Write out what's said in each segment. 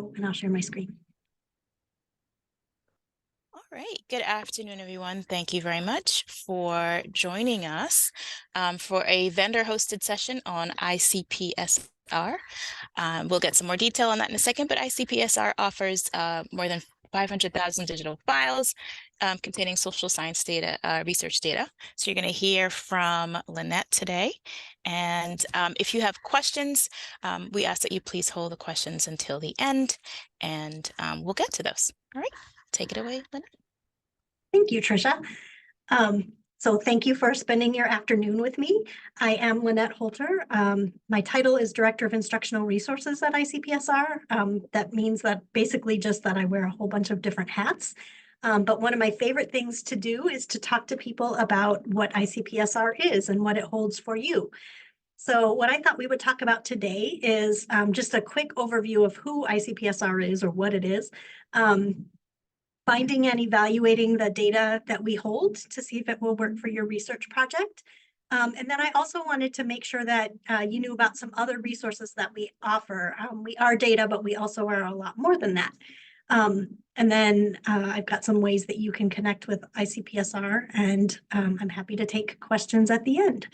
Oh, and I'll share my screen. All right. Good afternoon, everyone. Thank you very much for joining us for a vendor-hosted session on ICPSR. We'll get some more detail on that in a second, but ICPSR offers more than 500,000 digital files containing social science data, research data. So you're going to hear from Lynette today. And if you have questions, we ask that you please hold the questions until the end, and we'll get to those. All right. Take it away, Lynette. Thank you, Tricia. So thank you for spending your afternoon with me. I am Lynette Holter. My title is Director of Instructional Resources at ICPSR. That means that basically just that I wear a whole bunch of different hats. But one of my favorite things to do is to talk to people about what ICPSR is and what it holds for you. So what I thought we would talk about today is just a quick overview of who ICPSR is or what it is. Finding and evaluating the data that we hold to see if it will work for your research project. And then I also wanted to make sure that you knew about some other resources that we offer. We are data, but we also are a lot more than that. And then I've got some ways that you can connect with ICPSR, and I'm happy to take questions at the end.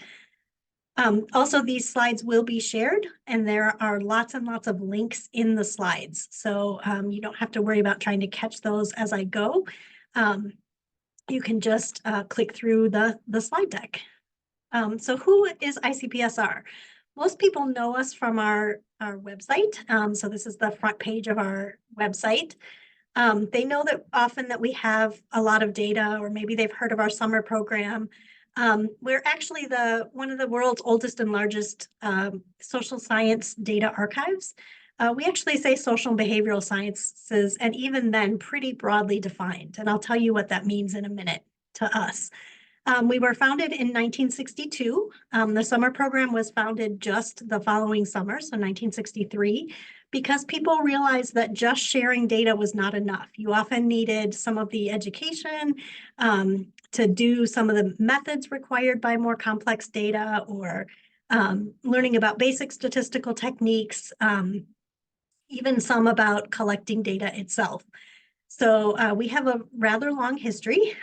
Also, these slides will be shared, and there are lots and lots of links in the slides. So you don't have to worry about trying to catch those as I go. You can just click through the slide deck. So who is ICPSR? Most people know us from our website. So this is the front page of our website. They know that often that we have a lot of data, or maybe they've heard of our summer program. We're actually one of the world's oldest and largest social science data archives. We actually say social and behavioral sciences, and even then pretty broadly defined. And I'll tell you what that means in a minute to us. We were founded in 1962. The summer program was founded just the following summer, so 1963, because people realized that just sharing data was not enough. You often needed some of the education to do some of the methods required by more complex data, or learning about basic statistical techniques, even some about collecting data itself. So we have a rather long history.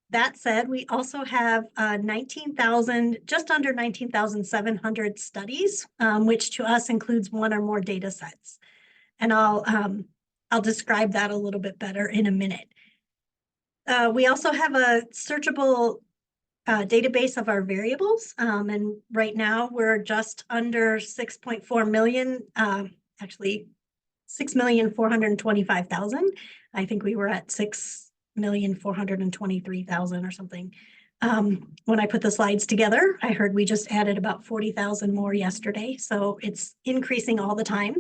That said, we also have 19,000, just under 19,700 studies, which to us includes one or more data sets. And I'll describe that a little bit better in a minute. We also have a searchable database of our variables. And right now we're just under 6.4 million, actually 6,425,000. I think we were at 6,423,000 or something. When I put the slides together, I heard we just added about 40,000 more yesterday. So it's increasing all the time.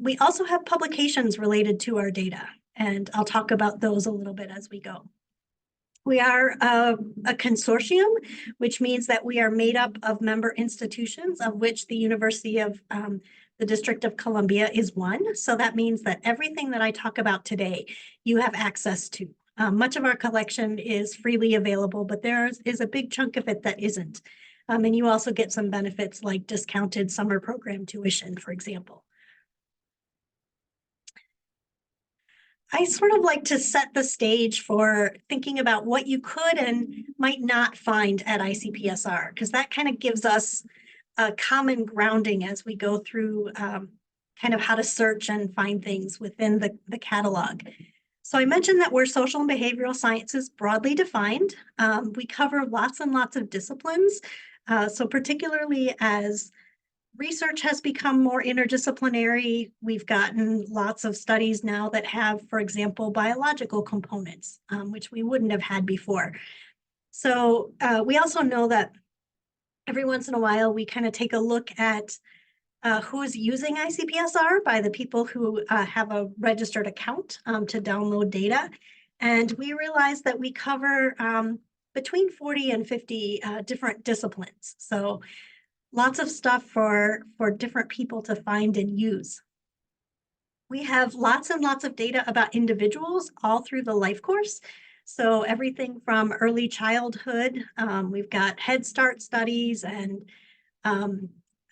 We also have publications related to our data, and I'll talk about those a little bit as we go. We are a consortium, which means that we are made up of member institutions, of which the University of the District of Columbia is one. So that means that everything that I talk about today, you have access to. Much of our collection is freely available, but there is a big chunk of it that isn't. And you also get some benefits like discounted summer program tuition, for example. I sort of like to set the stage for thinking about what you could and might not find at ICPSR, because that kind of gives us a common grounding as we go through kind of how to search and find things within the catalog. So I mentioned that we're social and behavioral sciences broadly defined. We cover lots and lots of disciplines. So particularly as research has become more interdisciplinary, we've gotten lots of studies now that have, for example, biological components, which we wouldn't have had before. So we also know that every once in a while, we kind of take a look at who's using ICPSR by the people who have a registered account to download data. And we realize that we cover between 40 and 50 different disciplines. So lots of stuff for different people to find and use. We have lots and lots of data about individuals all through the life course. So everything from early childhood, we've got Head Start studies and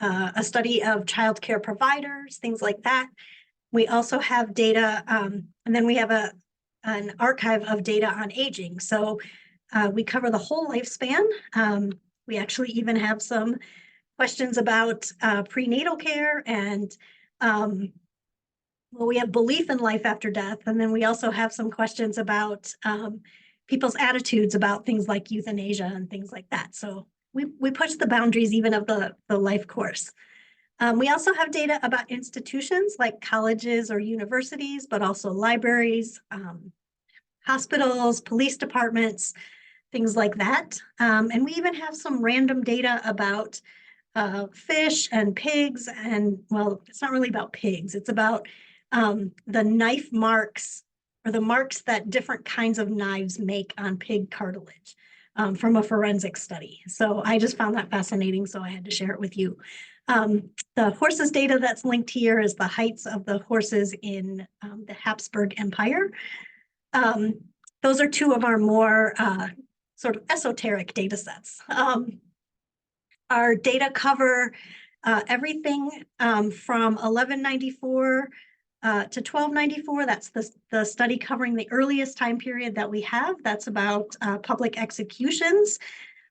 a study of childcare providers, things like that. We also have data, and then we have an archive of data on aging. So we cover the whole lifespan. We actually even have some questions about prenatal care and well, we have belief in life after death. And then we also have some questions about people's attitudes about things like euthanasia and things like that. So we push the boundaries even of the life course. We also have data about institutions like colleges or universities, but also libraries, hospitals, police departments, things like that. And we even have some random data about fish and pigs. And well, it's not really about pigs. It's about the knife marks or the marks that different kinds of knives make on pig cartilage from a forensic study. So I just found that fascinating. So I had to share it with you. The horses data that's linked here is the heights of the horses in the Habsburg Empire. Those are two of our more sort of esoteric data sets. Our data cover everything from 1194 to 1294. That's the study covering the earliest time period that we have. That's about public executions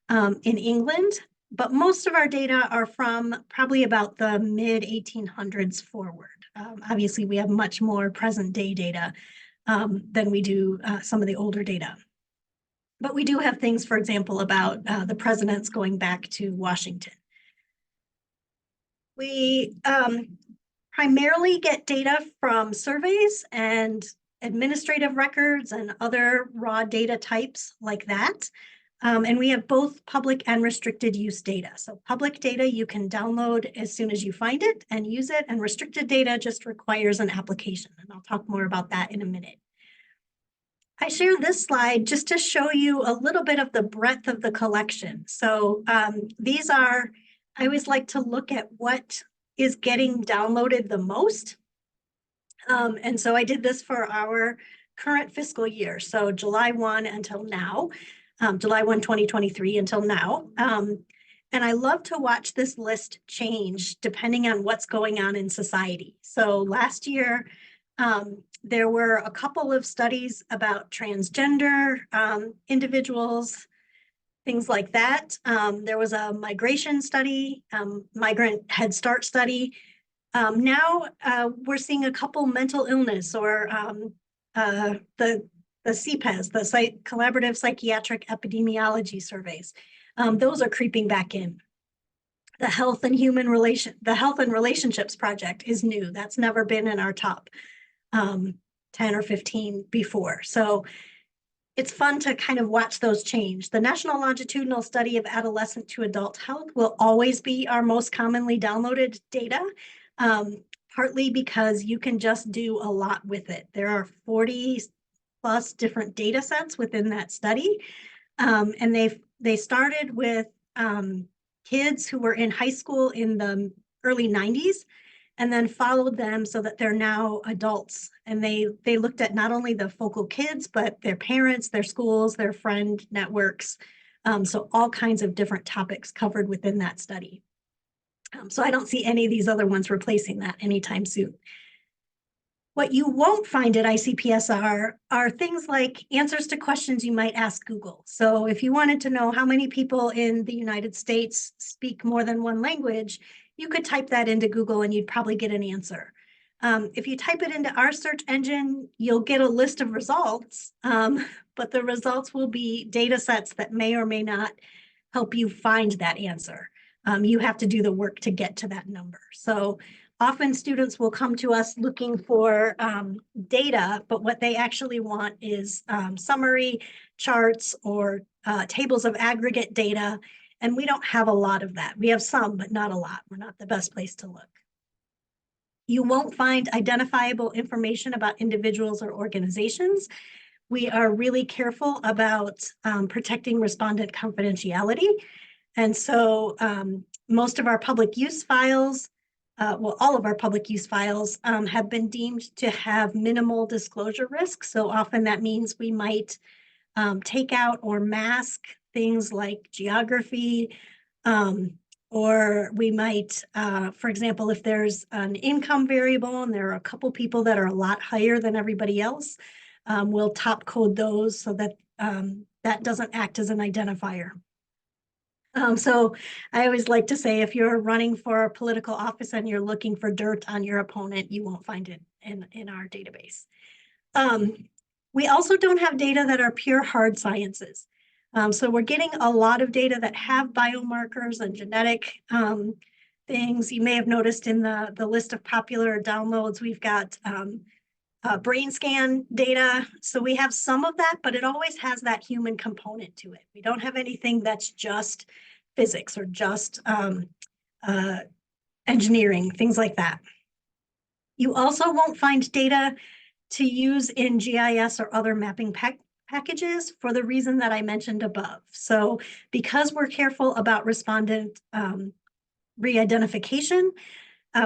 in England. But most of our data are from probably about the mid 1800s forward. Obviously, we have much more present day data than we do some of the older data. But we do have things, for example, about the presidents going back to Washington. We primarily get data from surveys and administrative records and other raw data types like that. And we have both public and restricted use data. So public data you can download as soon as you find it and use it, and restricted data just requires an application. And I'll talk more about that in a minute. I share this slide just to show you a little bit of the breadth of the collection. So these are, I always like to look at what is getting downloaded the most. And so I did this for our current fiscal year. So July 1 until now, July 1, 2023 until now. And I love to watch this list change depending on what's going on in society. So last year, there were a couple of studies about transgender individuals, things like that. There was a migration study, migrant Head Start study. Now we're seeing a couple mental illness or the CPES, the Collaborative Psychiatric Epidemiology Surveys. Those are creeping back in. The Health and Relationships Project is new. That's never been in our top 10 or 15 before. So it's fun to kind of watch those change. The National Longitudinal Study of Adolescent to Adult Health will always be our most commonly downloaded data, partly because you can just do a lot with it. There are 40 plus different data sets within that study. And they started with kids who were in high school in the early 90s and then followed them so that they're now adults. And they looked at not only the focal kids, but their parents, their schools, their friend networks. So all kinds of different topics covered within that study. So I don't see any of these other ones replacing that anytime soon. What you won't find at ICPSR are things like answers to questions you might ask Google. So if you wanted to know how many people in the United States speak more than one language, you could type that into Google and you'd probably get an answer. If you type it into our search engine, you'll get a list of results, but the results will be data sets that may or may not help you find that answer. You have to do the work to get to that number. So often students will come to us looking for data, but what they actually want is summary charts or tables of aggregate data. And we don't have a lot of that. We have some, but not a lot. We're not the best place to look. You won't find identifiable information about individuals or organizations. We are really careful about protecting respondent confidentiality. And so most of our public use files, well, all of our public use files have been deemed to have minimal disclosure risk. So often that means we might take out or mask things like geography, Or we might, for example, if there's an income variable and there are a couple people that are a lot higher than everybody else, we'll top code those so that that doesn't act as an identifier. So I always like to say, if you're running for a political office and you're looking for dirt on your opponent, you won't find it in our database. We also don't have data that are pure hard sciences. So we're getting a lot of data that have biomarkers and genetic things. You may have noticed in the list of popular downloads, we've got brain scan data. So we have some of that, but it always has that human component to it. We don't have anything that's just physics or just engineering, things like that. You also won't find data to use in GIS or other mapping packages for the reason that I mentioned above. So because we're careful about respondent re-identification,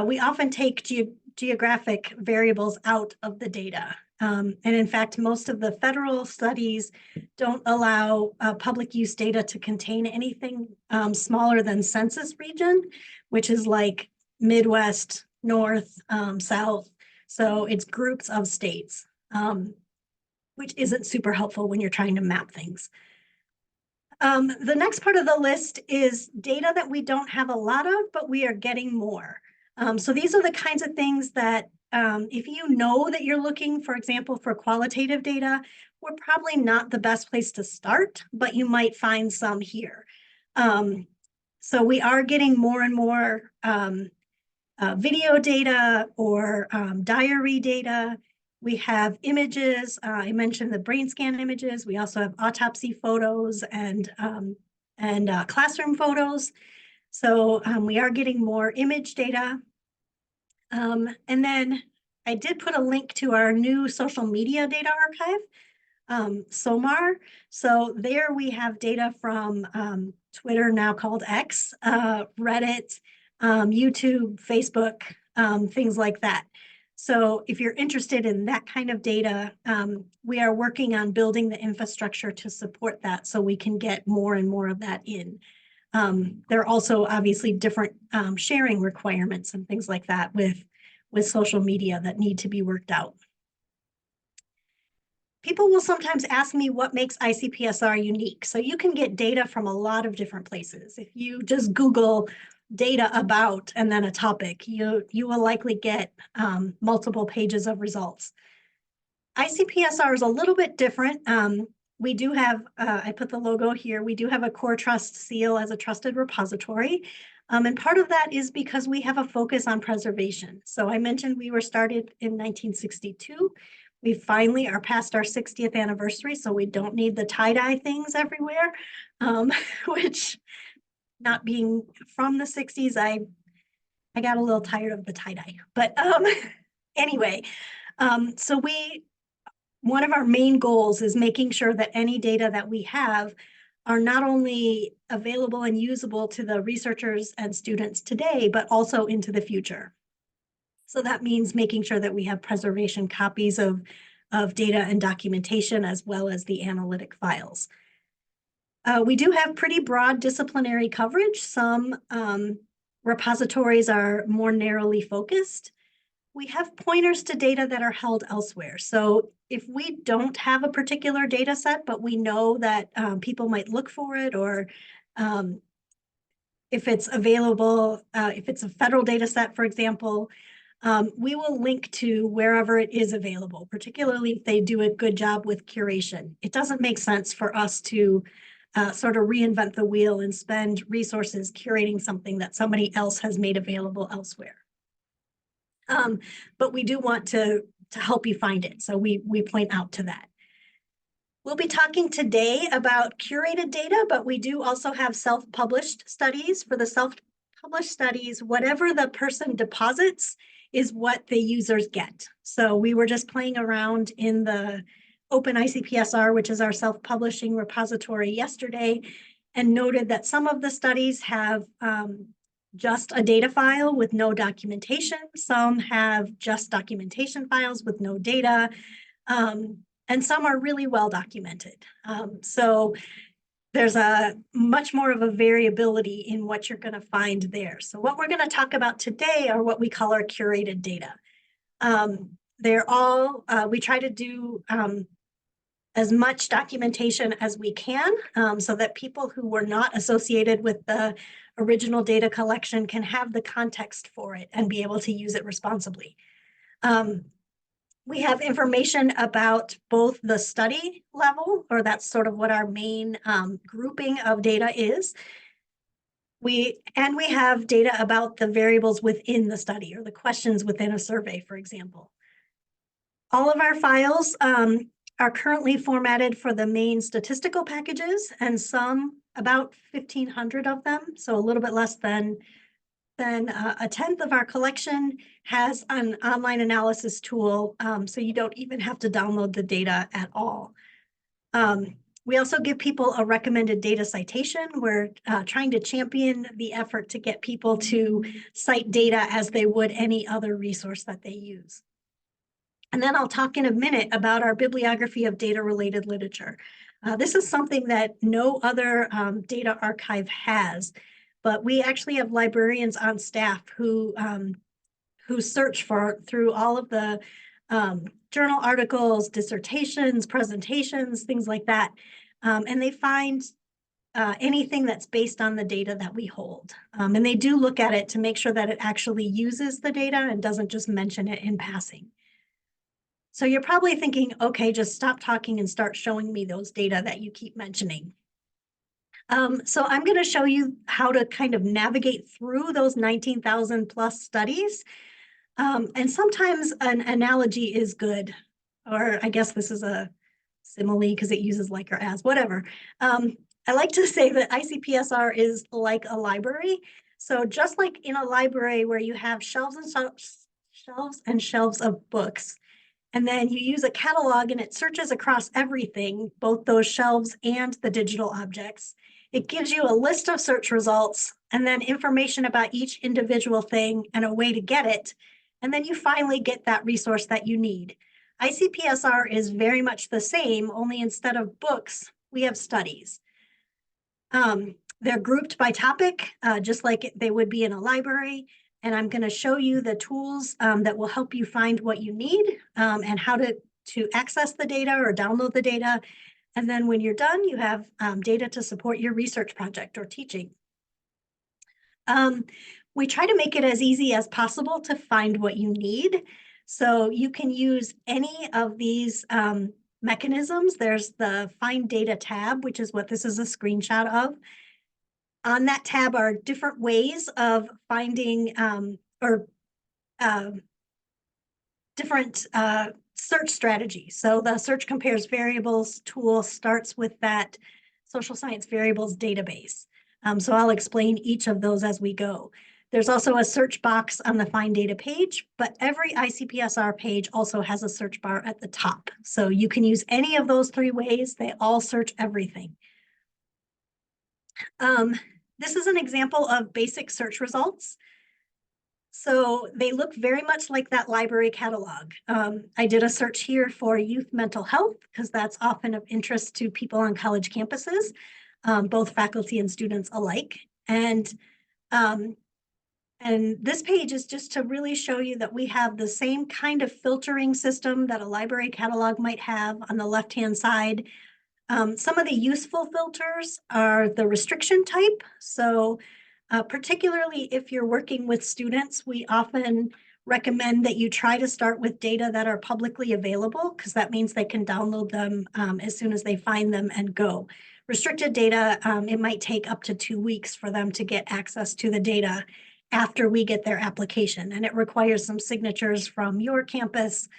we often take geographic variables out of the data. And in fact, most of the federal studies don't allow public use data to contain anything smaller than census region, which is like Midwest, North, South. So it's groups of states, which isn't super helpful when you're trying to map things. The next part of the list is data that we don't have a lot of, but we are getting more. So these are the kinds of things that if you know that you're looking, for example, for qualitative data, we're probably not the best place to start, but you might find some here. So we are getting more and more video data or diary data. We have images. I mentioned the brain scan images. We also have autopsy photos and classroom photos. So we are getting more image data. And then I did put a link to our new social media data archive, SOMAR. So there we have data from Twitter, now called X, Reddit, YouTube, Facebook, things like that. So if you're interested in that kind of data, we are working on building the infrastructure to support that so we can get more and more of that in. There are also obviously different sharing requirements and things like that with social media that need to be worked out. People will sometimes ask me what makes ICPSR unique. So you can get data from a lot of different places. If you just Google data about and then a topic, you will likely get multiple pages of results. ICPSR is a little bit different. We do have, I put the logo here, we do have a core trust seal as a trusted repository. And part of that is because we have a focus on preservation. So I mentioned we were started in 1962. We finally are past our 60th anniversary, so we don't need the tie-dye things everywhere, which, not being from the 60s, I got a little tired of the tie-dye. But anyway, so one of our main goals is making sure that any data that we have are not only available and usable to the researchers and students today, but also into the future. So that means making sure that we have preservation copies of data and documentation, as well as the analytic files. We do have pretty broad disciplinary coverage. Some repositories are more narrowly focused. We have pointers to data that are held elsewhere. So if we don't have a particular data set, but we know that people might look for it, or if it's available, if it's a federal data set, for example, we will link to wherever it is available, particularly if they do a good job with curation. It doesn't make sense for us to sort of reinvent the wheel and spend resources curating something that somebody else has made available elsewhere. But we do want to help you find it, so we point out to that. We'll be talking today about curated data, but we do also have self-published studies. For the self-published studies, whatever the person deposits is what the users get. So we were just playing around in the Open ICPSR, which is our self-publishing repository, yesterday, and noted that some of the studies have just a data file with no documentation. Some have just documentation files with no data. And some are really well documented. So there's a much more of a variability in what you're going to find there. So what we're going to talk about today are what we call our curated data. They're all, we try to do as much documentation as we can so that people who were not associated with the original data collection can have the context for it and be able to use it responsibly. We have information about both the study level, or that's sort of what our main grouping of data is. We have data about the variables within the study or the questions within a survey, for example. All of our files are currently formatted for the main statistical packages, and some, about 1,500 of them, so a little bit less than a tenth of our collection has an online analysis tool, so you don't even have to download the data at all. We also give people a recommended data citation. We're trying to champion the effort to get people to cite data as they would any other resource that they use. And then I'll talk in a minute about our bibliography of data-related literature. This is something that no other data archive has, but we actually have librarians on staff who search through all of the journal articles, dissertations, presentations, things like that. And they find anything that's based on the data that we hold. And they do look at it to make sure that it actually uses the data and doesn't just mention it in passing. So you're probably thinking, okay, just stop talking and start showing me those data that you keep mentioning. So I'm going to show you how to kind of navigate through those 19,000 plus studies. And sometimes an analogy is good, or I guess this is a simile because it uses like or as, whatever. I like to say that ICPSR is like a library. So just like in a library where you have shelves and shelves of books, and then you use a catalog and it searches across everything, both those shelves and the digital objects. It gives you a list of search results and then information about each individual thing and a way to get it. And then you finally get that resource that you need. ICPSR is very much the same, only instead of books, we have studies. They're grouped by topic, just like they would be in a library. And I'm going to show you the tools that will help you find what you need and how to access the data or download the data. And then when you're done, you have data to support your research project or teaching. We try to make it as easy as possible to find what you need. So you can use any of these mechanisms. There's the Find Data tab, which is what this is a screenshot of. On that tab are different ways of finding different search strategies. So the Search Compares Variables tool starts with that social science variables database. So I'll explain each of those as we go. There's also a search box on the Find Data page, but every ICPSR page also has a search bar at the top. So you can use any of those three ways. They all search everything. This is an example of basic search results. So they look very much like that library catalog. I did a search here for youth mental health because that's often of interest to people on college campuses, both faculty and students alike. And this page is just to really show you that we have the same kind of filtering system that a library catalog might have on the left-hand side. Some of the useful filters are the restriction type. So particularly if you're working with students, we often recommend that you try to start with data that are publicly available because that means they can download them as soon as they find them and go. Restricted data, it might take up to 2 weeks for them to get access to the data after we get their application. And it requires some signatures from your campus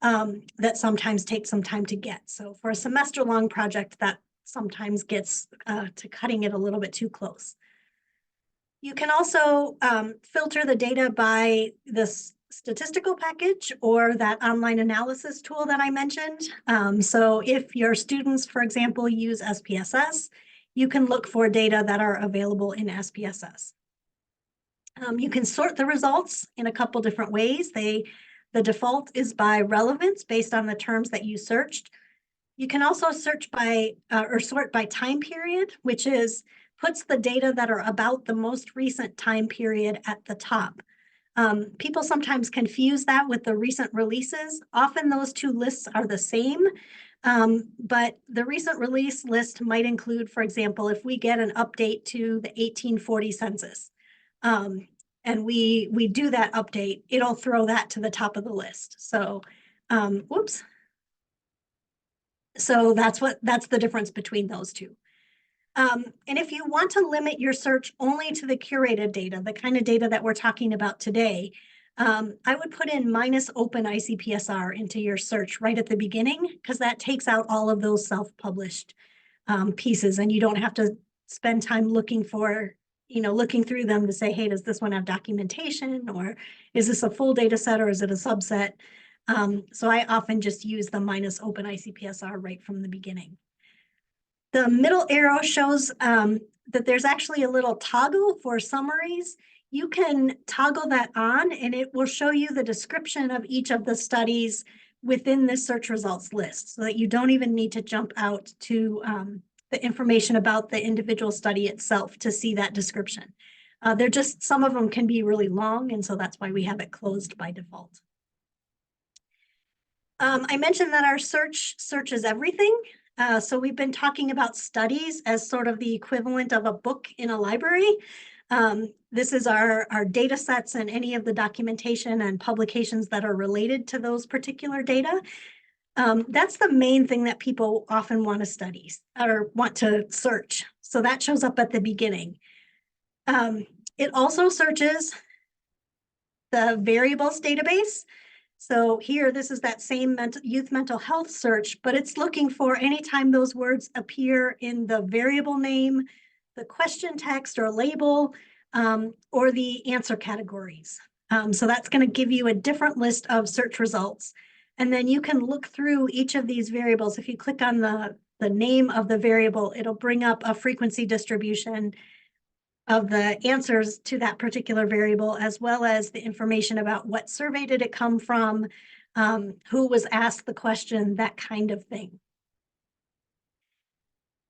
that sometimes take some time to get. So for a semester-long project, that sometimes gets to cutting it a little bit too close. You can also filter the data by this statistical package or that online analysis tool that I mentioned. So if your students, for example, use SPSS, you can look for data that are available in SPSS. You can sort the results in a couple different ways. The default is by relevance based on the terms that you searched. You can also search by or sort by time period, which puts the data that are about the most recent time period at the top. People sometimes confuse that with the recent releases. Often those two lists are the same, but the recent release list might include, for example, if we get an update to the 1840 census, and we do that update, it'll throw that to the top of the list. So, whoops. So that's the difference between those two. And if you want to limit your search only to the curated data, the kind of data that we're talking about today, I would put in -open ICPSR into your search right at the beginning, because that takes out all of those self-published pieces, and you don't have to spend time looking through them to say, hey, does this one have documentation, or is this a full data set, or is it a subset? So I often just use the -open ICPSR right from the beginning. The middle arrow shows that there's actually a little toggle for summaries. You can toggle that on and it will show you the description of each of the studies within this search results list, so that you don't even need to jump out to the information about the individual study itself to see that description. Some of them can be really long, and so that's why we have it closed by default. I mentioned that our search searches everything. So we've been talking about studies as sort of the equivalent of a book in a library. This is our data sets and any of the documentation and publications that are related to those particular data. That's the main thing that people often want to study or want to search. So that shows up at the beginning. It also searches the variables database. So here, this is that same youth mental health search, but it's looking for anytime those words appear in the variable name, the question text or label, or the answer categories. So that's going to give you a different list of search results. And then you can look through each of these variables. If you click on the name of the variable, it'll bring up a frequency distribution of the answers to that particular variable, as well as the information about what survey did it come from, who was asked the question, that kind of thing.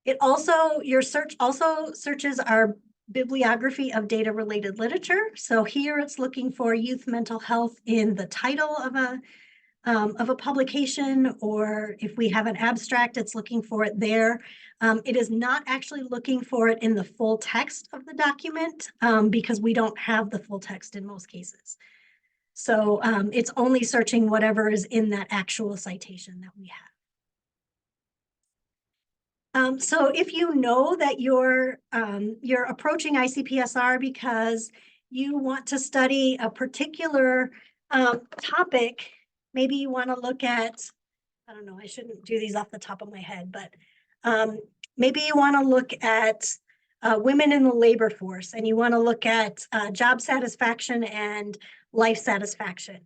Your search also searches our bibliography of data-related literature. So here it's looking for youth mental health in the title of a publication, or if we have an abstract, it's looking for it there. It is not actually looking for it in the full text of the document, because we don't have the full text in most cases. So it's only searching whatever is in that actual citation that we have. So if you know that you're approaching ICPSR because you want to study a particular topic, maybe you want to look at, I don't know, I shouldn't do these off the top of my head, but maybe you want to look at women in the labor force, and you want to look at job satisfaction and life satisfaction.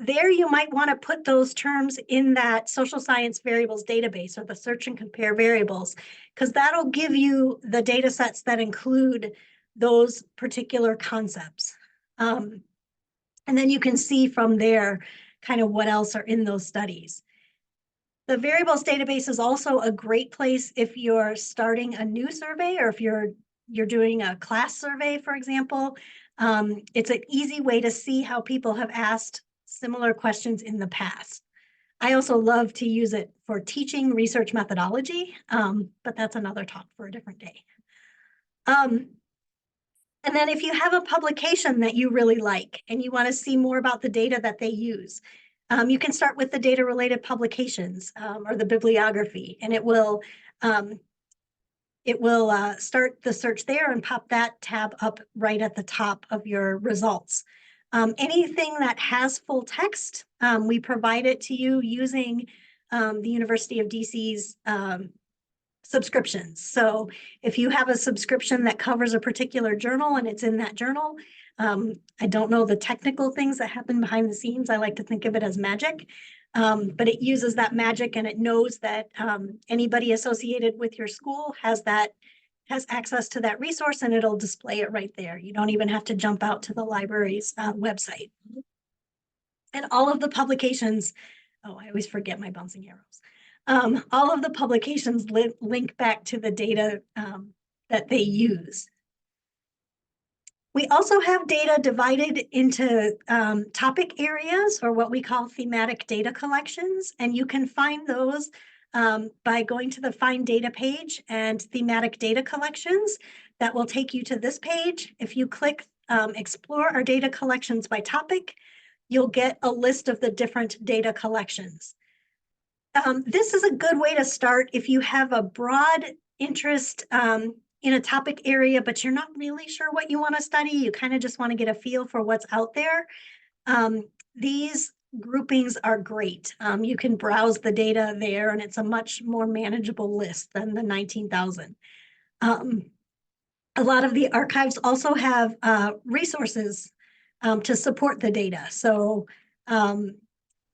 There you might want to put those terms in that social science variables database, or the search and compare variables, because that'll give you the data sets that include those particular concepts. And then you can see from there kind of what else are in those studies. The variables database is also a great place if you're starting a new survey, or if you're doing a class survey, for example. It's an easy way to see how people have asked similar questions in the past. I also love to use it for teaching research methodology, but that's another talk for a different day. And then if you have a publication that you really like and you want to see more about the data that they use, you can start with the data-related publications, or the bibliography, and it will start the search there and pop that tab up right at the top of your results. Anything that has full text, we provide it to you using the University of DC's subscriptions. So if you have a subscription that covers a particular journal and it's in that journal, I don't know the technical things that happen behind the scenes. I like to think of it as magic, but it uses that magic, and it knows that anybody associated with your school has access to that resource, and it'll display it right there. You don't even have to jump out to the library's website. And all of the publications, oh, I always forget my bouncing arrows. all of the publications link back to the data that they use. We also have data divided into topic areas, or what we call thematic data collections, and you can find those by going to the Find Data page and Thematic Data Collections. That will take you to this page. If you click Explore our data collections by topic, you'll get a list of the different data collections. This is a good way to start if you have a broad interest in a topic area, but you're not really sure what you want to study. You kind of just want to get a feel for what's out there. These groupings are great. You can browse the data there, and it's a much more manageable list than the 19,000. A lot of the archives also have resources to support the data. So the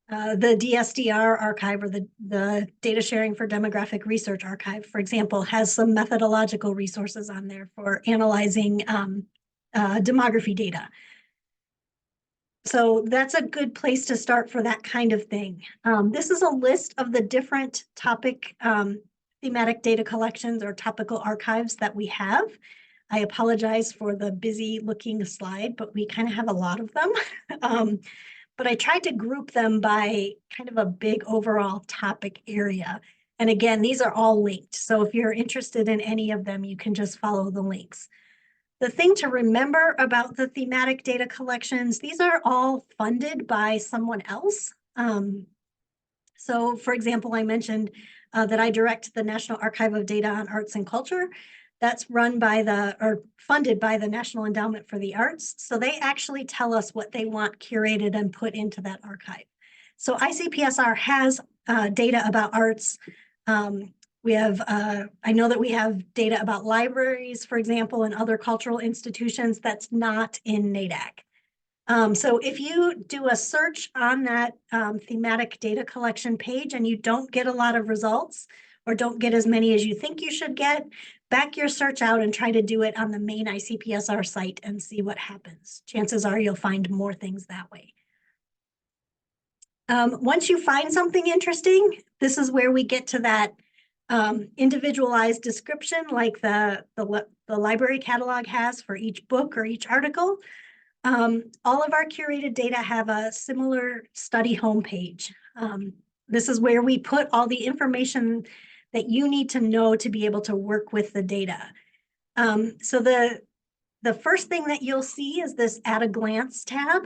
DSDR archive, or the Data Sharing for Demographic Research archive, for example, has some methodological resources on there for analyzing demography data. So that's a good place to start for that kind of thing. This is a list of the different topic thematic data collections or topical archives that we have. I apologize for the busy looking slide, but we kind of have a lot of them. But I tried to group them by kind of a big overall topic area. And again, these are all linked. So if you're interested in any of them, you can just follow the links. The thing to remember about the thematic data collections, these are all funded by someone else. So for example, I mentioned that I direct the National Archive of Data on Arts and Culture. That's run by or funded by the National Endowment for the Arts. So they actually tell us what they want curated and put into that archive. So ICPSR has data about arts. We have, I know that we have data about libraries, for example, and other cultural institutions that's not in NADAC. So if you do a search on that thematic data collection page and you don't get a lot of results, or don't get as many as you think you should get, back your search out and try to do it on the main ICPSR site and see what happens. Chances are you'll find more things that way. Once you find something interesting, this is where we get to that individualized description like the library catalog has for each book or each article. All of our curated data have a similar study homepage. This is where we put all the information that you need to know to be able to work with the data. So the first thing that you'll see is this At a Glance tab.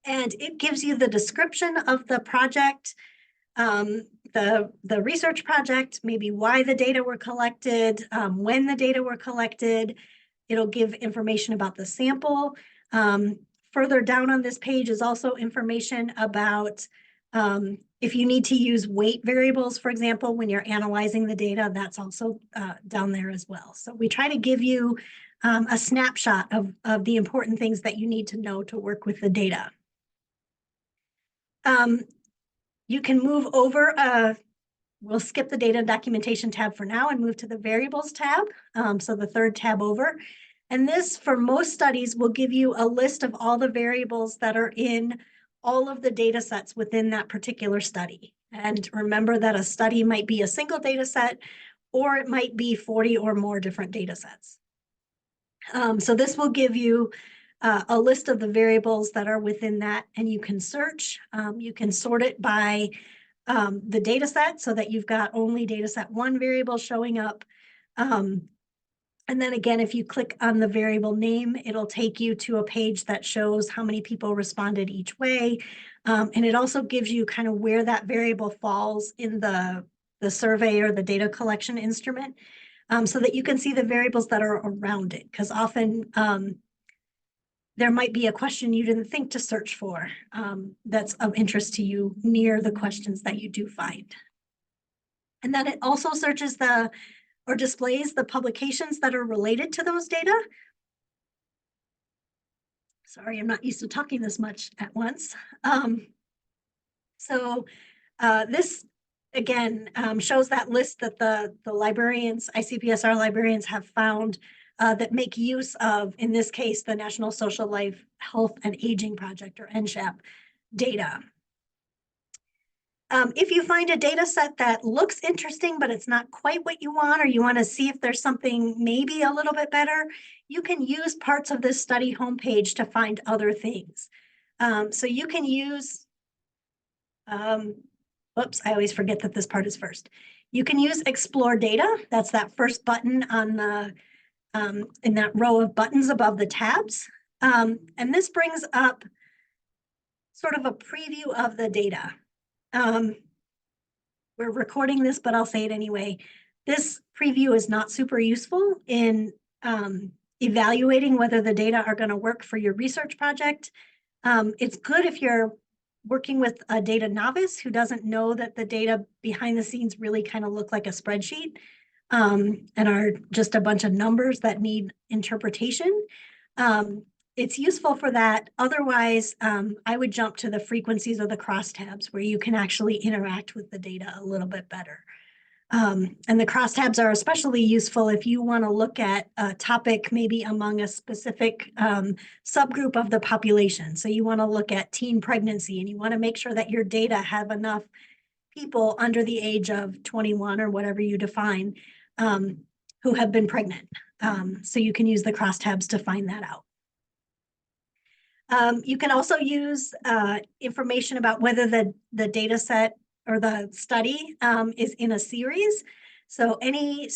And it gives you the description of the project, the research project, maybe why the data were collected, when the data were collected. It'll give information about the sample. Further down on this page is also information about if you need to use weight variables, for example, when you're analyzing the data, that's also down there as well. So we try to give you a snapshot of the important things that you need to know to work with the data. You can move over, we'll skip the data documentation tab for now and move to the variables tab. So the third tab over. And this, for most studies, will give you a list of all the variables that are in all of the data sets within that particular study. And remember that a study might be a single data set, or it might be 40 or more different data sets. So this will give you a list of the variables that are within that, and you can search. You can sort it by the data set so that you've got only data set 1 variable showing up. And then again, if you click on the variable name, it'll take you to a page that shows how many people responded each way. And it also gives you kind of where that variable falls in the survey or the data collection instrument, so that you can see the variables that are around it. Because often there might be a question you didn't think to search for that's of interest to you near the questions that you do find. And then it also searches or displays the publications that are related to those data. Sorry, I'm not used to talking this much at once. So this, again, shows that list that the librarians, ICPSR librarians have found that make use of, in this case, the National Social Life Health and Aging Project, or NSHAP, data. If you find a data set that looks interesting, but it's not quite what you want, or you want to see if there's something maybe a little bit better, you can use parts of this study homepage to find other things. So you can use, whoops, I always forget that this part is first. You can use Explore Data. That's that first button on the in that row of buttons above the tabs. And this brings up sort of a preview of the data. We're recording this, but I'll say it anyway. This preview is not super useful in evaluating whether the data are going to work for your research project. It's good if you're working with a data novice who doesn't know that the data behind the scenes really kind of look like a spreadsheet and are just a bunch of numbers that need interpretation. It's useful for that. Otherwise, I would jump to the frequencies or the crosstabs where you can actually interact with the data a little bit better. And the crosstabs are especially useful if you want to look at a topic maybe among a specific subgroup of the population. So you want to look at teen pregnancy, and you want to make sure that your data have enough people under the age of 21 or whatever you define who have been pregnant. So you can use the crosstabs to find that out. You can also use information about whether the data set or the study is in a series. So any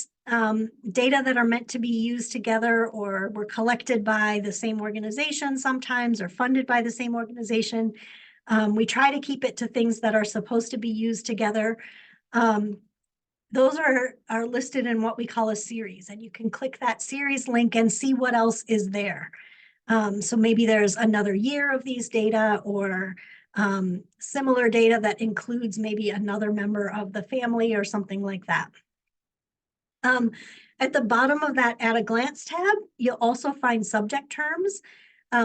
data that are meant to be used together or were collected by the same organization sometimes or funded by the same organization, we try to keep it to things that are supposed to be used together. Those are listed in what we call a series, and you can click that series link and see what else is there. So maybe there's another year of these data or similar data that includes maybe another member of the family or something like that. At the bottom of that At a Glance tab, you'll also find subject terms.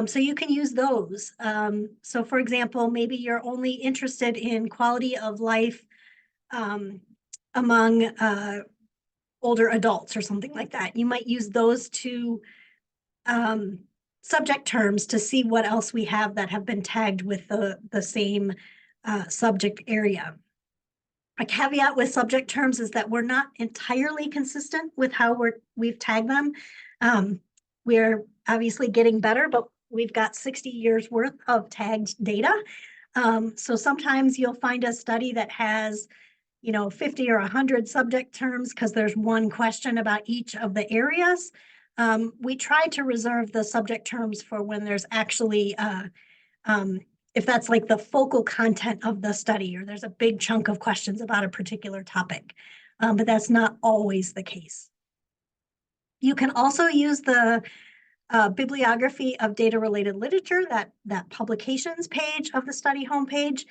So you can use those. So for example, maybe you're only interested in quality of life among older adults or something like that. You might use those two subject terms to see what else we have that have been tagged with the same subject area. A caveat with subject terms is that we're not entirely consistent with how we've tagged them. We're obviously getting better, but we've got 60 years worth of tagged data. So sometimes you'll find a study that has 50 or 100 subject terms because there's one question about each of the areas. We try to reserve the subject terms for when there's actually, if that's like the focal content of the study, or there's a big chunk of questions about a particular topic, but that's not always the case. You can also use the bibliography of data-related literature, that publications page of the study homepage.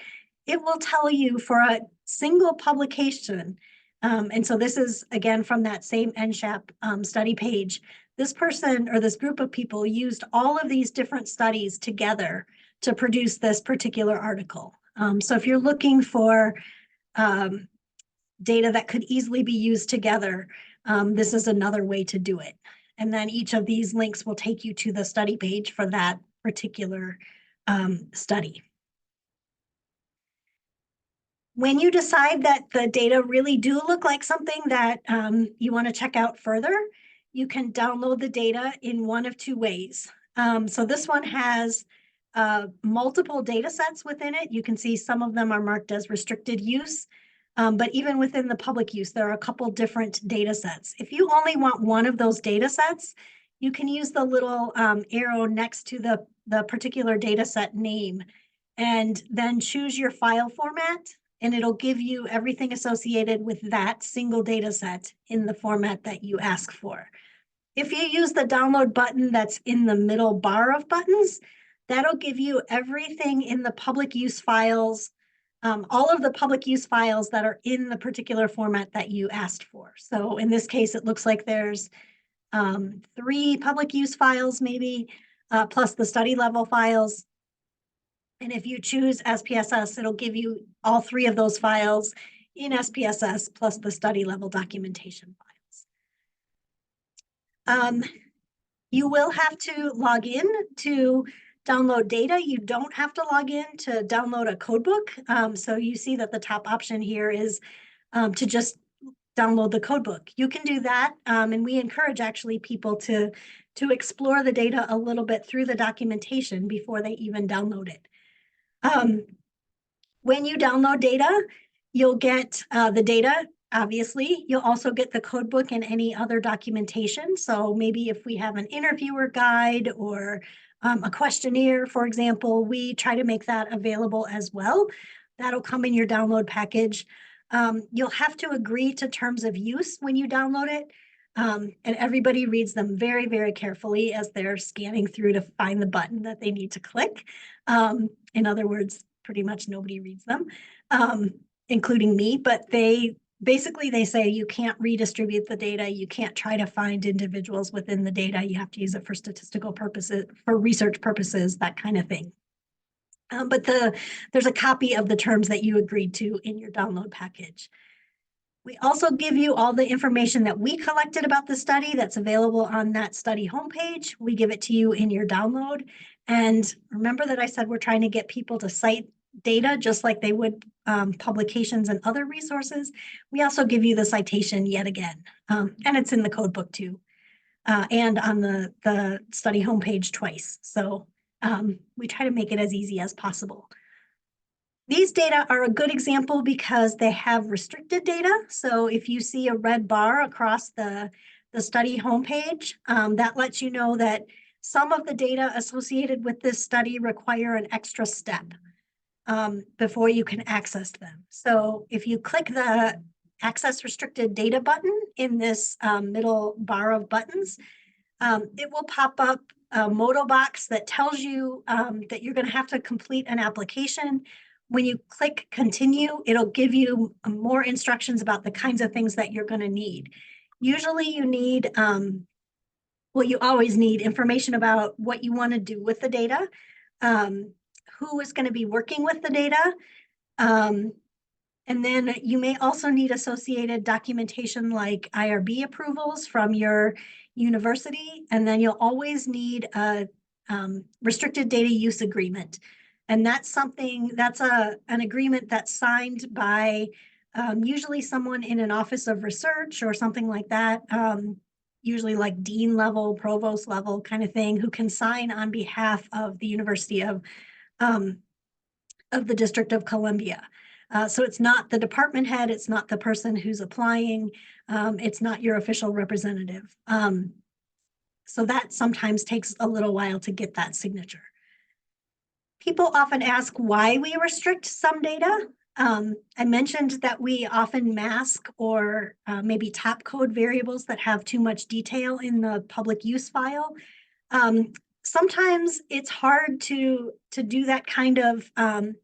It will tell you for a single publication, and so this is again from that same NSHAP study page. This person or this group of people used all of these different studies together to produce this particular article. So if you're looking for data that could easily be used together, this is another way to do it. And then each of these links will take you to the study page for that particular study. When you decide that the data really do look like something that you want to check out further, you can download the data in one of two ways. So this one has multiple data sets within it. You can see some of them are marked as restricted use, but even within the public use, there are a couple different data sets. If you only want one of those data sets, you can use the little arrow next to the particular data set name and then choose your file format, and it'll give you everything associated with that single data set in the format that you ask for. If you use the download button that's in the middle bar of buttons, that'll give you everything in the public use files, all of the public use files that are in the particular format that you asked for. So in this case, it looks like there's 3 public use files maybe, plus the study level files. And if you choose SPSS, it'll give you all 3 of those files in SPSS plus the study level documentation files. You will have to log in to download data, you don't have to log in to download a codebook. So you see that the top option here is to just download the codebook. You can do that, and we encourage actually people to explore the data a little bit through the documentation before they even download it. When you download data, you'll get the data, obviously. You'll also get the codebook and any other documentation. So maybe if we have an interviewer guide or a questionnaire, for example, we try to make that available as well. That'll come in your download package. You'll have to agree to terms of use when you download it. And everybody reads them very, very carefully as they're scanning through to find the button that they need to click. In other words, pretty much nobody reads them, including me, but they say you can't redistribute the data. You can't try to find individuals within the data. You have to use it for statistical purposes, for research purposes, that kind of thing. But there's a copy of the terms that you agreed to in your download package. We also give you all the information that we collected about the study that's available on that study homepage. We give it to you in your download. And remember that I said we're trying to get people to cite data just like they would publications and other resources. We also give you the citation yet again, and it's in the code book too, and on the study homepage twice. So we try to make it as easy as possible. These data are a good example because they have restricted data. So if you see a red bar across the study homepage, that lets you know that some of the data associated with this study require an extra step before you can access them. So if you click the Access Restricted Data button in this middle bar of buttons, it will pop up a modal box that tells you that you're going to have to complete an application. When you click continue, it'll give you more instructions about the kinds of things that you're going to need. Usually you need, well, you always need information about what you want to do with the data, who is going to be working with the data, and then you may also need associated documentation like IRB approvals from your university, and then you'll always need a restricted data use agreement. And that's something, that's an agreement that's signed by usually someone in an office of research or something like that, usually like dean level, provost level kind of thing, who can sign on behalf of the University of the District of Columbia. So it's not the department head, it's not the person who's applying, it's not your official representative. So that sometimes takes a little while to get that signature. People often ask why we restrict some data. I mentioned that we often mask or maybe top code variables that have too much detail in the public use file. Sometimes it's hard to do that kind of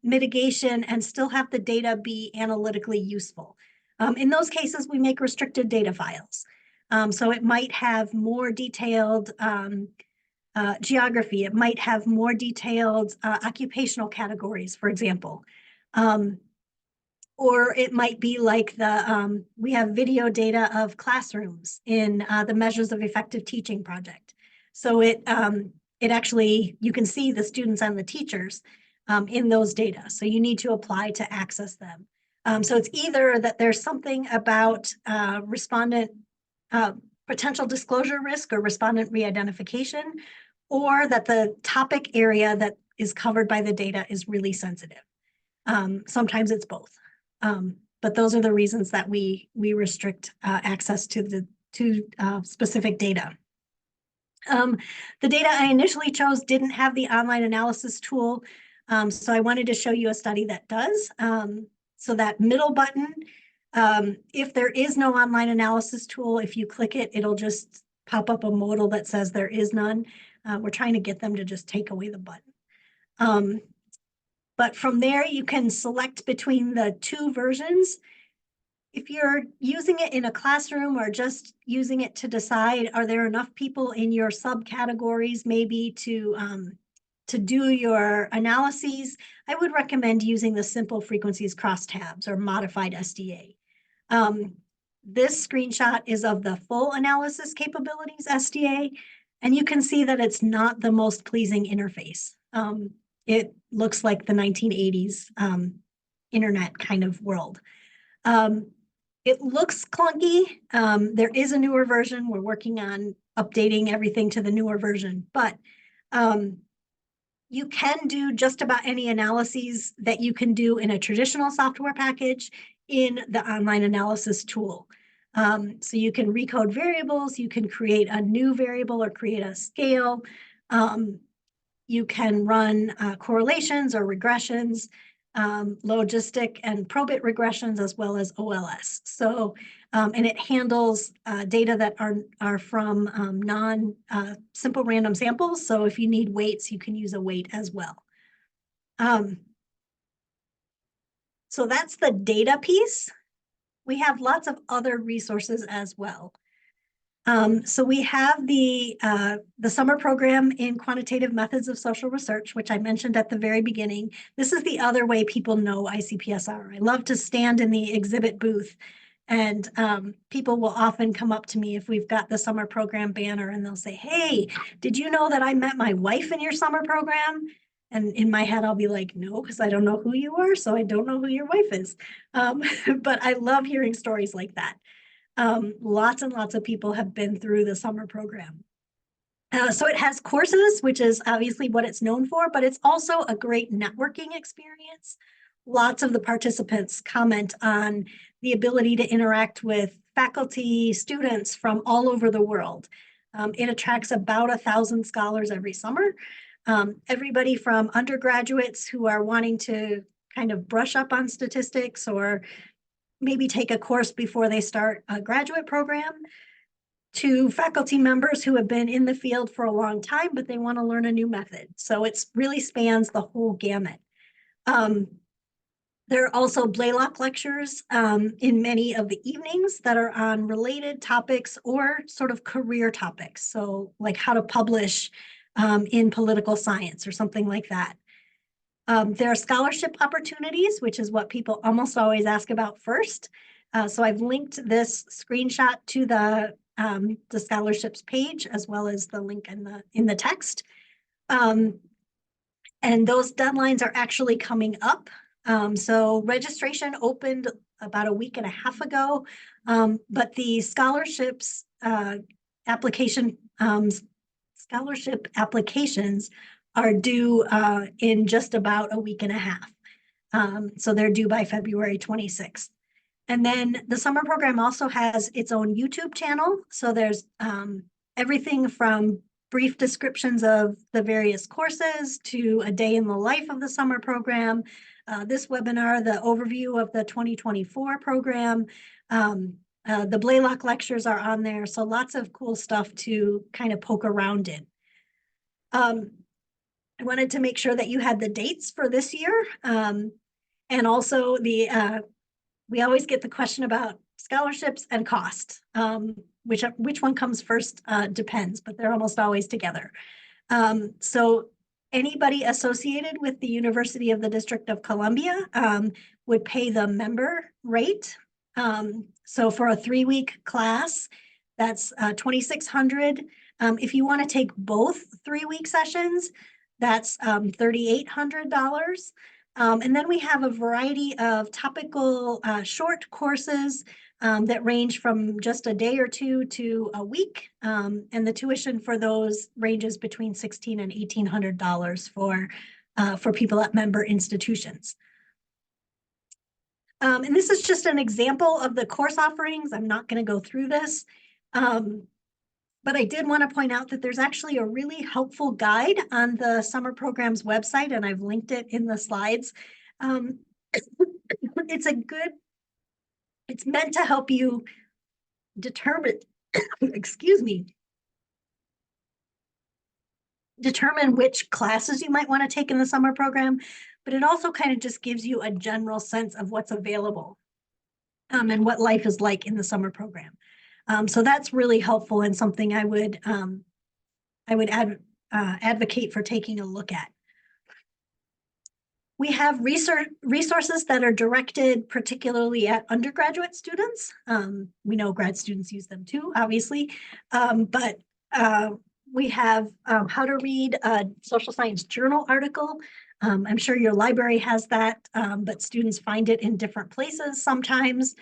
mitigation and still have the data be analytically useful. In those cases, we make restricted data files. So it might have more detailed geography. It might have more detailed occupational categories, for example. Or it might be like we have video data of classrooms in the Measures of Effective Teaching project. So it actually, you can see the students and the teachers in those data. So you need to apply to access them. So it's either that there's something about respondent potential disclosure risk or respondent re-identification, or that the topic area that is covered by the data is really sensitive. Sometimes it's both. But those are the reasons that we restrict access to specific data. The data I initially chose didn't have the online analysis tool, so I wanted to show you a study that does. So that middle button, if there is no online analysis tool, if you click it, it'll just pop up a modal that says there is none. We're trying to get them to just take away the button. But from there, you can select between the two versions. If you're using it in a classroom or just using it to decide, are there enough people in your subcategories maybe to do your analyses, I would recommend using the simple frequencies crosstabs or modified SDA. This screenshot is of the full analysis capabilities SDA, and you can see that it's not the most pleasing interface. It looks like the 1980s internet kind of world. It looks clunky. There is a newer version. We're working on updating everything to the newer version, but you can do just about any analyses that you can do in a traditional software package in the online analysis tool. So you can recode variables, you can create a new variable or create a scale. You can run correlations or regressions, logistic and probit regressions, as well as OLS. So, and it handles data that are from non-simple random samples. So if you need weights, you can use a weight as well. So that's the data piece. We have lots of other resources as well. So we have the summer program in quantitative methods of social research, which I mentioned at the very beginning. This is the other way people know ICPSR. I love to stand in the exhibit booth, and people will often come up to me if we've got the summer program banner, and they'll say, "Hey, did you know that I met my wife in your summer program?" And in my head, I'll be like, "No, because I don't know who you are, so I don't know who your wife is." But I love hearing stories like that. Lots and lots of people have been through the summer program. So it has courses, which is obviously what it's known for, but it's also a great networking experience. Lots of the participants comment on the ability to interact with faculty, students from all over the world. It attracts about 1,000 scholars every summer. Everybody from undergraduates who are wanting to kind of brush up on statistics or maybe take a course before they start a graduate program, to faculty members who have been in the field for a long time, but they want to learn a new method. So it really spans the whole gamut. There are also Blaylock lectures in many of the evenings that are on related topics or sort of career topics. So like how to publish in political science or something like that. There are scholarship opportunities, which is what people almost always ask about first. So I've linked this screenshot to the scholarships page, as well as the link in the text. And those deadlines are actually coming up. So registration opened about a week and a half ago, but the scholarships scholarship applications are due in just about a week and a half. So they're due by February 26th. And then the summer program also has its own YouTube channel. So there's everything from brief descriptions of the various courses to a day in the life of the summer program. This webinar, the overview of the 2024 program. The Blaylock lectures are on there. So lots of cool stuff to kind of poke around in. I wanted to make sure that you had the dates for this year. And also we always get the question about scholarships and cost. Which one comes first depends, but they're almost always together. So anybody associated with the University of the District of Columbia would pay the member rate. So for a 3-week class, that's $2,600. If you want to take both 3-week sessions, that's $3,800. And then we have a variety of topical short courses that range from just a day or two to a week. And the tuition for those ranges between $1,600 and $1,800 for people at member institutions. And this is just an example of the course offerings. I'm not going to go through this. But I did want to point out that there's actually a really helpful guide on the summer program's website, and I've linked it in the slides. It's meant to help you determine, determine which classes you might want to take in the summer program, but it also kind of just gives you a general sense of what's available and what life is like in the summer program. So that's really helpful and something I would advocate for taking a look at. We have resources that are directed particularly at undergraduate students. We know grad students use them too, obviously, but We have how to read a social science journal article. I'm sure your library has that, but students find it in different places sometimes.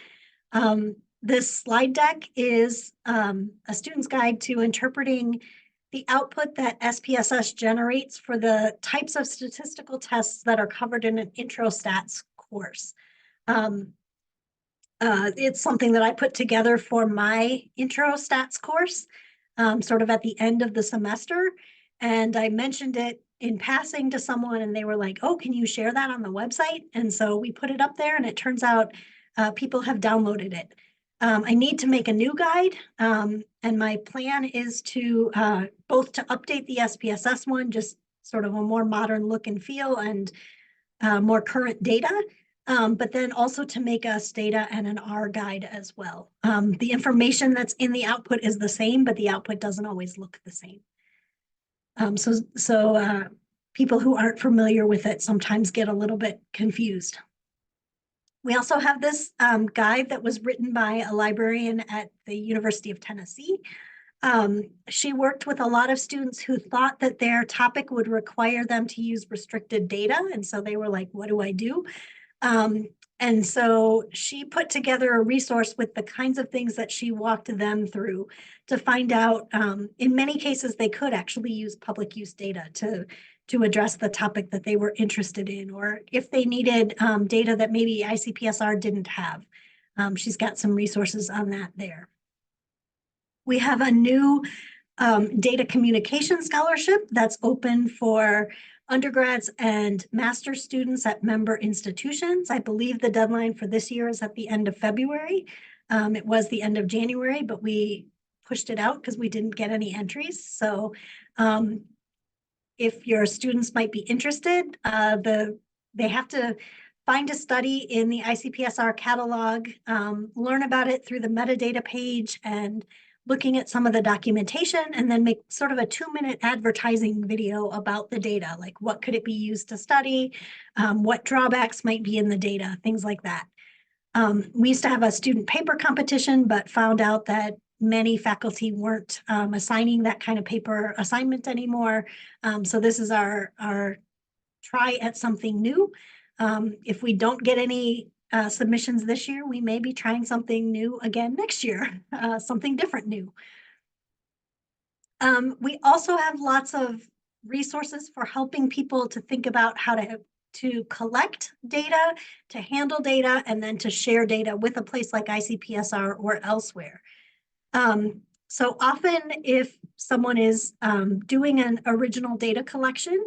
This slide deck is a student's guide to interpreting the output that SPSS generates for the types of statistical tests that are covered in an intro stats course. It's something that I put together for my intro stats course, sort of at the end of the semester. And I mentioned it in passing to someone and they were like, oh, can you share that on the website? And so we put it up there and it turns out people have downloaded it. I need to make a new guide. And my plan is to both to update the SPSS one, just sort of a more modern look and feel and more current data, but then also to make us data and an R guide as well. The information that's in the output is the same, but the output doesn't always look the same. So people who aren't familiar with it sometimes get a little bit confused. We also have this guide that was written by a librarian at the University of Tennessee. She worked with a lot of students who thought that their topic would require them to use restricted data. And so they were like, what do I do? And so she put together a resource with the kinds of things that she walked them through to find out, in many cases, they could actually use public use data to address the topic that they were interested in, or if they needed data that maybe ICPSR didn't have. She's got some resources on that there. We have a new data communication scholarship that's open for undergrads and master's students at member institutions. I believe the deadline for this year is at the end of February. It was the end of January, but we pushed it out because we didn't get any entries. So if your students might be interested, they have to find a study in the ICPSR catalog, learn about it through the metadata page and looking at some of the documentation, and then make sort of a 2-minute advertising video about the data, like what could it be used to study, what drawbacks might be in the data, things like that. We used to have a student paper competition, but found out that many faculty weren't assigning that kind of paper assignment anymore. So this is our try at something new. If we don't get any submissions this year, we may be trying something new again next year, something different new. We also have lots of resources for helping people to think about how to collect data, to handle data, and then to share data with a place like ICPSR or elsewhere. So often if someone is doing an original data collection,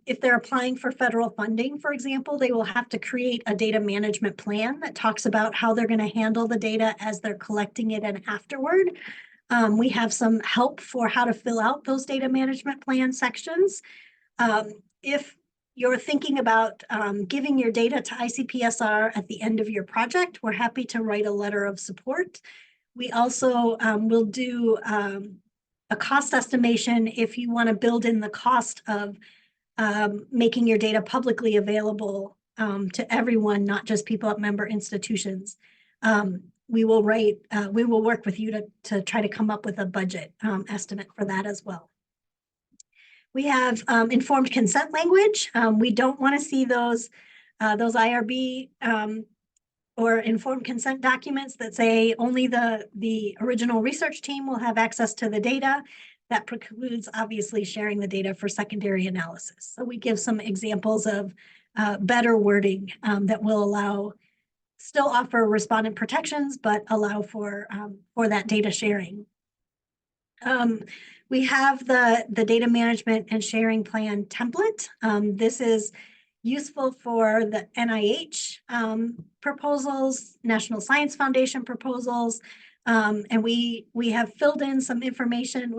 if they're applying for federal funding, for example, they will have to create a data management plan that talks about how they're going to handle the data as they're collecting it and afterward. We have some help for how to fill out those data management plan sections. If you're thinking about giving your data to ICPSR at the end of your project, we're happy to write a letter of support. We also will do a cost estimation if you want to build in the cost of making your data publicly available to everyone, not just people at member institutions. We will work with you to try to come up with a budget estimate for that as well. We have informed consent language. We don't want to see those IRB or informed consent documents that say only the original research team will have access to the data. That precludes obviously sharing the data for secondary analysis. So we give some examples of better wording that will still offer respondent protections, but allow for that data sharing. We have the data management and sharing plan template. This is useful for the NIH proposals, National Science Foundation proposals, and we have filled in some information,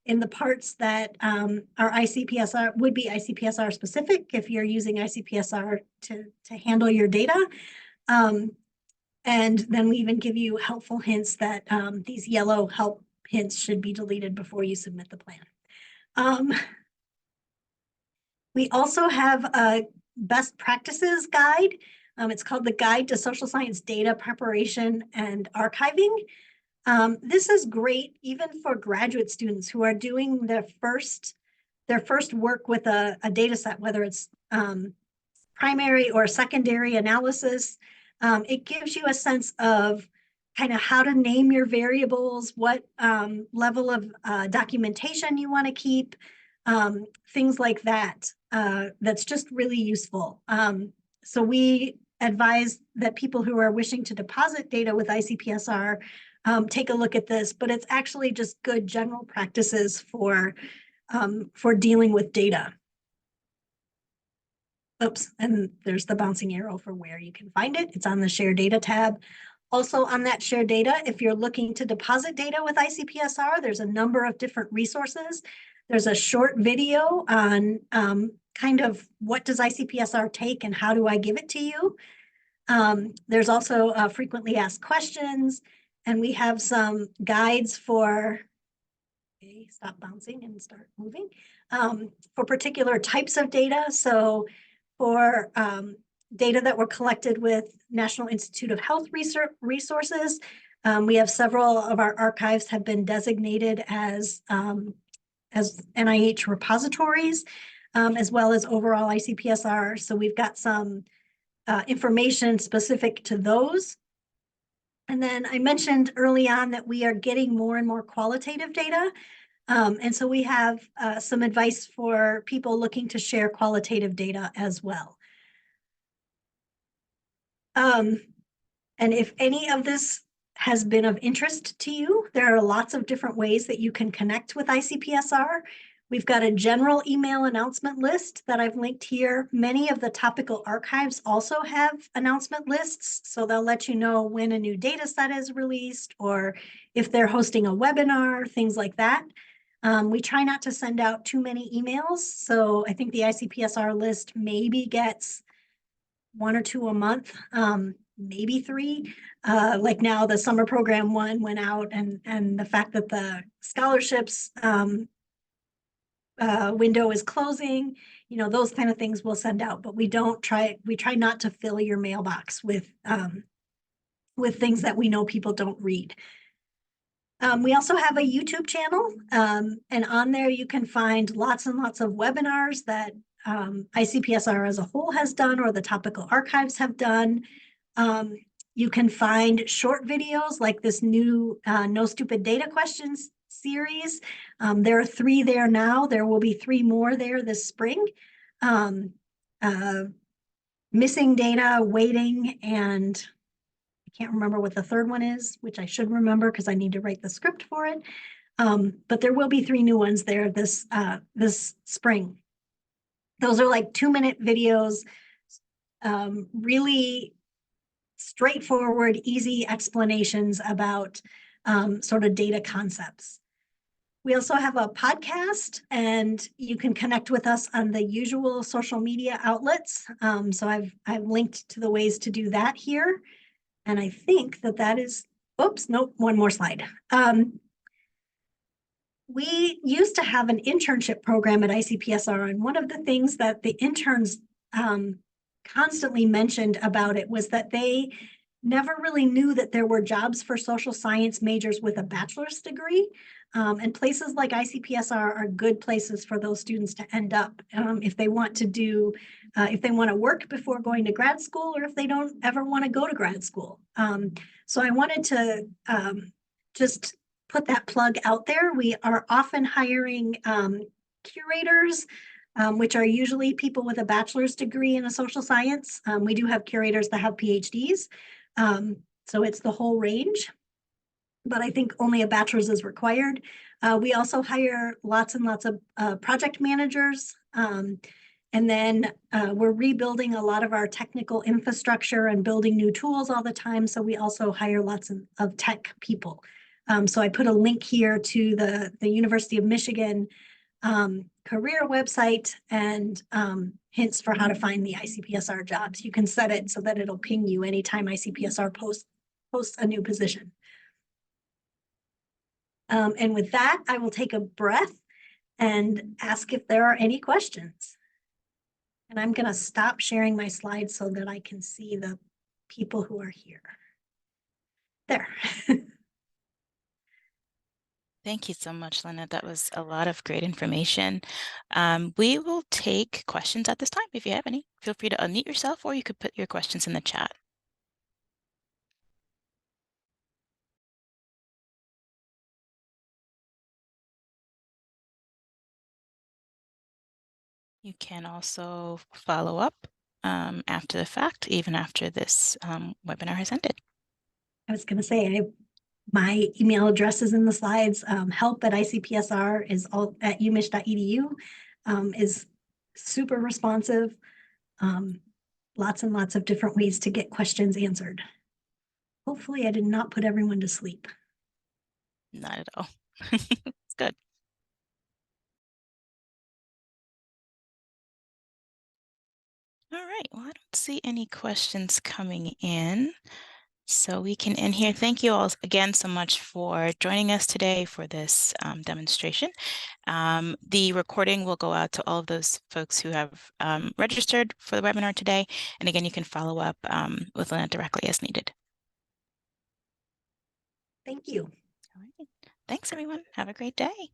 in the parts that are ICPSR, would be ICPSR specific if you're using ICPSR to handle your data. And then we even give you helpful hints that these yellow help hints should be deleted before you submit the plan. We also have a best practices guide. It's called the Guide to Social Science Data Preparation and Archiving. This is great even for graduate students who are doing their first work with a data set, whether it's primary or secondary analysis. It gives you a sense of kind of how to name your variables, what level of documentation you want to keep, things like that. That's just really useful. So we advise that people who are wishing to deposit data with ICPSR take a look at this, but it's actually just good general practices for dealing with data. Oops, and there's the bouncing arrow for where you can find it. It's on the Share Data tab. Also on that Share Data, if you're looking to deposit data with ICPSR, there's a number of different resources. There's a short video on kind of what does ICPSR take and how do I give it to you. There's also frequently asked questions, and we have some guides for, okay, stop bouncing and start moving, for particular types of data. So for data that were collected with National Institute of Health resources, we have several of our archives have been designated as NIH repositories, as well as overall ICPSR. So we've got some information specific to those. And then I mentioned early on that we are getting more and more qualitative data. And so we have some advice for people looking to share qualitative data as well. And if any of this has been of interest to you, there are lots of different ways that you can connect with ICPSR. We've got a general email announcement list that I've linked here. Many of the topical archives also have announcement lists, so they'll let you know when a new data set is released or if they're hosting a webinar, things like that. We try not to send out too many emails, so I think the ICPSR list maybe gets 1 or 2 a month, maybe 3. Like now the summer program one went out, and the fact that the scholarships window is closing, you know, those kind of things we'll send out, but we try not to fill your mailbox with things that we know people don't read. We also have a YouTube channel, and on there you can find lots and lots of webinars that ICPSR as a whole has done or the topical archives have done. You can find short videos like this new No Stupid Data Questions series. There are 3 there now. There will be 3 more there this spring. Missing data, waiting, and I can't remember what the third one is, which I should remember because I need to write the script for it. But there will be 3 new ones there this spring. Those are like 2-minute videos, really straightforward, easy explanations about sort of data concepts. We also have a podcast, and you can connect with us on the usual social media outlets. So I've linked to the ways to do that here. And I think that is, oops, nope, one more slide. We used to have an internship program at ICPSR, and one of the things that the interns constantly mentioned about it was that they never really knew that there were jobs for social science majors with a bachelor's degree. And places like ICPSR are good places for those students to end up if they want to if they want to work before going to grad school, or if they don't ever want to go to grad school. So I wanted to just put that plug out there. We are often hiring curators, which are usually people with a bachelor's degree in a social science. We do have curators that have PhDs. So it's the whole range, but I think only a bachelor's is required. We also hire lots and lots of project managers. And then we're rebuilding a lot of our technical infrastructure and building new tools all the time. So we also hire lots of tech people. So I put a link here to the University of Michigan career website and hints for how to find the ICPSR jobs. You can set it so that it'll ping you anytime ICPSR posts a new position. And with that, I will take a breath and ask if there are any questions. And I'm going to stop sharing my slides so that I can see the people who are here. There. Thank you so much, Lynette. That was a lot of great information. We will take questions at this time. If you have any, feel free to unmute yourself, or you could put your questions in the chat. You can also follow up after the fact, even after this webinar has ended. I was going to say, my email address is in the slides. Help@ICPSR is all at umich.edu, is super responsive. Lots and lots of different ways to get questions answered. Hopefully I did not put everyone to sleep. Not at all. It's good. All right, well, I don't see any questions coming in, so we can end here. Thank you all again so much for joining us today for this demonstration. The recording will go out to all of those folks who have registered for the webinar today. And again, you can follow up with Lynette directly as needed. Thank you. All right. Thanks, everyone. Have a great day.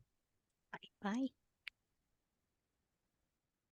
Bye.